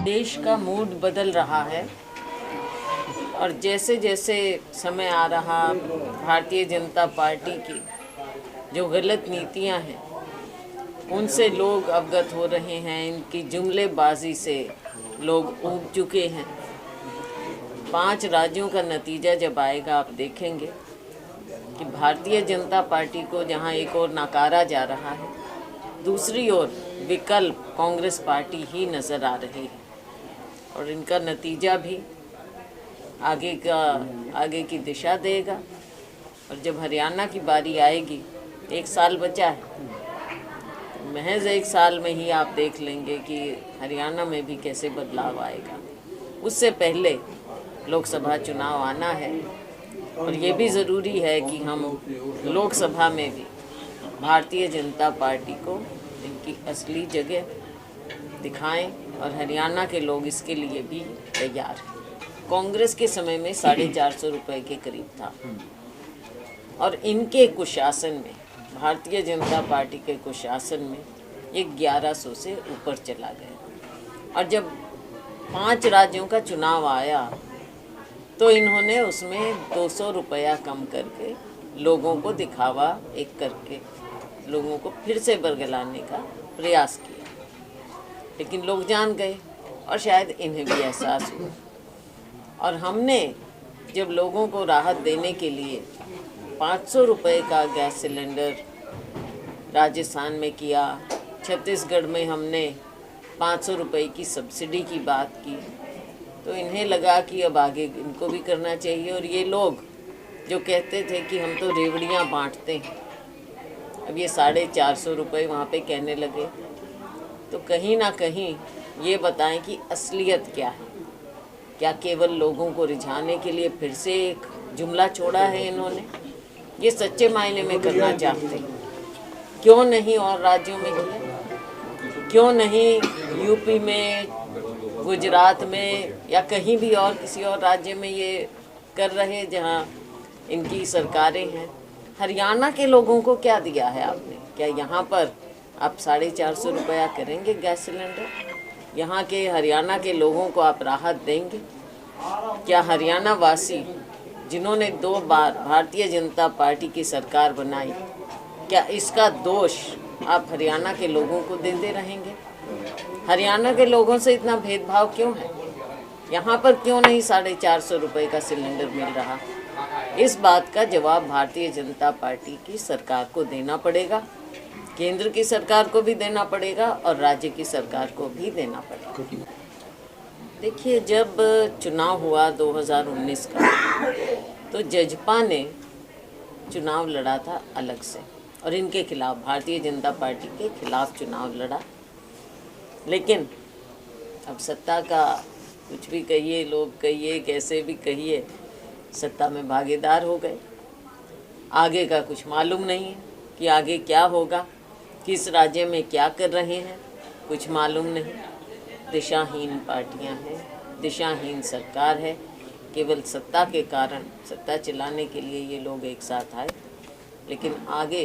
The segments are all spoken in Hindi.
देश का मूड बदल रहा है और जैसे जैसे समय आ रहा, भारतीय जनता पार्टी की जो गलत नीतियां हैं उनसे लोग अवगत हो रहे हैं। इनकी जुमलेबाजी से लोग ऊब चुके हैं। 5 राज्यों का नतीजा जब आएगा आप देखेंगे कि भारतीय जनता पार्टी को जहां एक और नकारा जा रहा है, दूसरी ओर विकल्प कांग्रेस पार्टी ही नज़र आ रही है और इनका नतीजा भी आगे की दिशा देगा। और जब हरियाणा की बारी आएगी, 1 साल बचा है, तो महज 1 साल में ही आप देख लेंगे कि हरियाणा में भी कैसे बदलाव आएगा। उससे पहले लोकसभा चुनाव आना है और ये भी ज़रूरी है कि हम लोकसभा में भी भारतीय जनता पार्टी को इनकी असली जगह दिखाएं और हरियाणा के लोग इसके लिए भी तैयार हैं। कांग्रेस के समय में 450 रुपये के करीब था और इनके कुशासन में, भारतीय जनता पार्टी के कुशासन में ये 1100 से ऊपर चला गया। और जब 5 राज्यों का चुनाव आया तो इन्होंने उसमें 200 रुपया कम करके लोगों को दिखावा एक करके लोगों को फिर से बरगलाने का प्रयास किया। लेकिन लोग जान गए और शायद इन्हें भी एहसास हुआ। और हमने जब लोगों को राहत देने के लिए 500 रुपये का गैस सिलेंडर राजस्थान में किया, छत्तीसगढ़ में हमने 500 रुपये की सब्सिडी की बात की, तो इन्हें लगा कि अब आगे इनको भी करना चाहिए। और ये लोग जो कहते थे कि हम तो रेवड़ियाँ बांटते हैं, अब ये 450 रुपये वहाँ पे कहने लगे। तो कहीं ना कहीं ये बताएं कि असलियत क्या है। क्या केवल लोगों को रिझाने के लिए फिर से एक जुमला छोड़ा है इन्होंने? ये सच्चे मायने में करना चाहते हैं। क्यों नहीं और राज्यों में किया? क्यों नहीं यूपी में, गुजरात में या कहीं भी और किसी और राज्य में ये कर रहे जहां इनकी सरकारें हैं? हरियाणा के लोगों को क्या दिया है आपने? क्या यहाँ पर आप 450 रुपया करेंगे गैस सिलेंडर? यहाँ के हरियाणा के लोगों को आप राहत देंगे? क्या हरियाणा वासी जिन्होंने 2 बार भारतीय जनता पार्टी की सरकार बनाई, क्या इसका दोष आप हरियाणा के लोगों को देते रहेंगे? हरियाणा के लोगों से इतना भेदभाव क्यों है? यहाँ पर क्यों नहीं 450 रुपये का सिलेंडर मिल रहा? इस बात का जवाब भारतीय जनता पार्टी की सरकार को देना पड़ेगा, केंद्र की सरकार को भी देना पड़ेगा और राज्य की सरकार को भी देना पड़ेगा। देखिए, जब चुनाव हुआ 2019 का, तो जजपा ने चुनाव लड़ा था अलग से और इनके खिलाफ, भारतीय जनता पार्टी के खिलाफ चुनाव लड़ा। लेकिन अब सत्ता का कुछ भी कहिए, लोग कहिए, कैसे भी कहिए, सत्ता में भागीदार हो गए। आगे का कुछ मालूम नहीं है कि आगे क्या होगा, किस राज्य में क्या कर रहे हैं, कुछ मालूम नहीं। दिशाहीन पार्टियां हैं, दिशाहीन सरकार है। केवल सत्ता के कारण, सत्ता चलाने के लिए ये लोग एक साथ आए, लेकिन आगे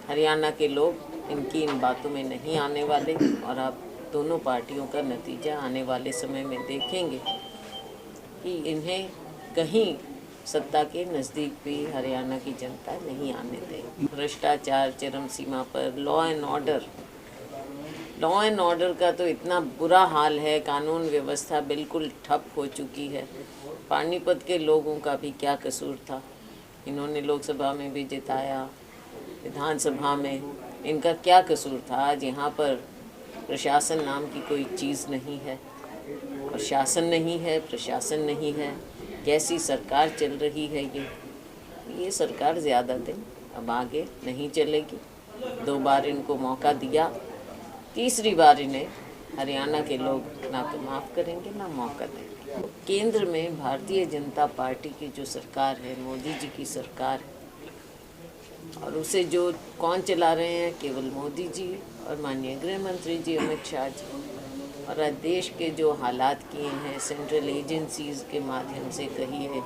हरियाणा के लोग इनकी इन बातों में नहीं आने वाले। और आप दोनों पार्टियों का नतीजा आने वाले समय में देखेंगे कि इन्हें कहीं सत्ता के नज़दीक भी हरियाणा की जनता नहीं आने देगी। भ्रष्टाचार चरम सीमा पर, लॉ एंड ऑर्डर का तो इतना बुरा हाल है, कानून व्यवस्था बिल्कुल ठप हो चुकी है। पानीपत के लोगों का भी क्या कसूर था? इन्होंने लोकसभा में भी जिताया, विधानसभा में इनका क्या कसूर था? आज यहाँ पर प्रशासन नाम की कोई चीज़ नहीं है और शासन नहीं है, प्रशासन नहीं है। कैसी सरकार चल रही है ये सरकार ज़्यादा दिन अब आगे नहीं चलेगी। 2 बार इनको मौका दिया, तीसरी बार इन्हें हरियाणा के लोग ना तो माफ़ करेंगे ना मौका देंगे। केंद्र में भारतीय जनता पार्टी की जो सरकार है, मोदी जी की सरकार है, और उसे जो कौन चला रहे हैं? केवल मोदी जी और माननीय गृह मंत्री जी अमित शाह जी। और आज देश के जो हालात किए हैं, सेंट्रल एजेंसीज़ के माध्यम से कहिए,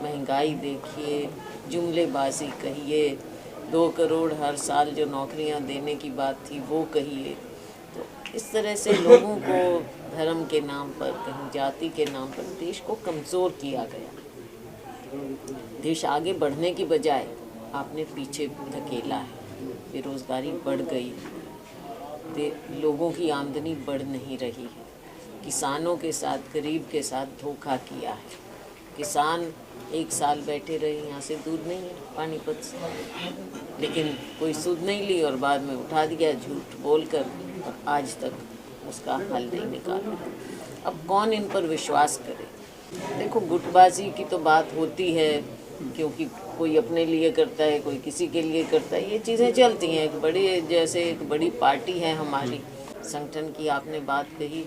महंगाई देखिए, जुमलेबाजी कहिए, 2 करोड़ हर साल जो नौकरियां देने की बात थी वो कहिए, तो इस तरह से लोगों को धर्म के नाम पर, कहीं जाति के नाम पर देश को कमज़ोर किया गया। देश आगे बढ़ने की बजाय आपने पीछे धकेला है। बेरोज़गारी बढ़ गई, लोगों की आमदनी बढ़ नहीं रही है। किसानों के साथ, गरीब के साथ धोखा किया है। किसान 1 साल बैठे रहे, यहाँ से दूर नहीं है पानीपत से, लेकिन कोई सुध नहीं ली और बाद में उठा दिया झूठ बोलकर, और आज तक उसका हल नहीं निकाला। अब कौन इन पर विश्वास करे? देखो, गुटबाजी की तो बात होती है, क्योंकि कोई अपने लिए करता है, कोई किसी के लिए करता है, ये चीज़ें चलती हैं। एक बड़ी पार्टी है हमारी, संगठन की आपने बात कही,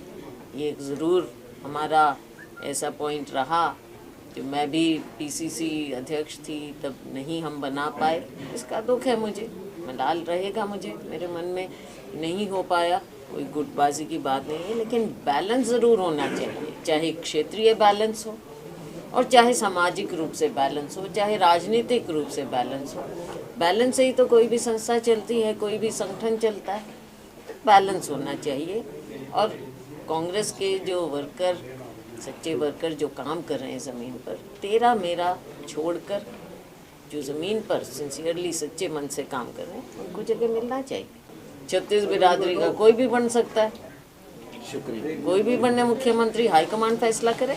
ये ज़रूर हमारा ऐसा पॉइंट रहा कि मैं भी पीसीसी अध्यक्ष थी, तब नहीं हम बना पाए, इसका दुख है मुझे, मलाल रहेगा मुझे मेरे मन में, नहीं हो पाया। कोई गुटबाजी की बात नहीं है, लेकिन बैलेंस ज़रूर होना चाहिए, चाहे क्षेत्रीय बैलेंस हो और चाहे सामाजिक रूप से बैलेंस हो, चाहे राजनीतिक रूप से बैलेंस हो। बैलेंस से ही तो कोई भी संस्था चलती है, कोई भी संगठन चलता है। बैलेंस होना चाहिए। और कांग्रेस के जो वर्कर, सच्चे वर्कर जो काम कर रहे हैं ज़मीन पर, तेरा मेरा छोड़कर जो ज़मीन पर सिंसियरली सच्चे मन से काम कर रहे हैं, उनको जगह मिलना चाहिए। 36 बिरादरी का कोई भी बन सकता है, शुक्रिया। कोई भी बनने मुख्यमंत्री, हाईकमांड फैसला करे।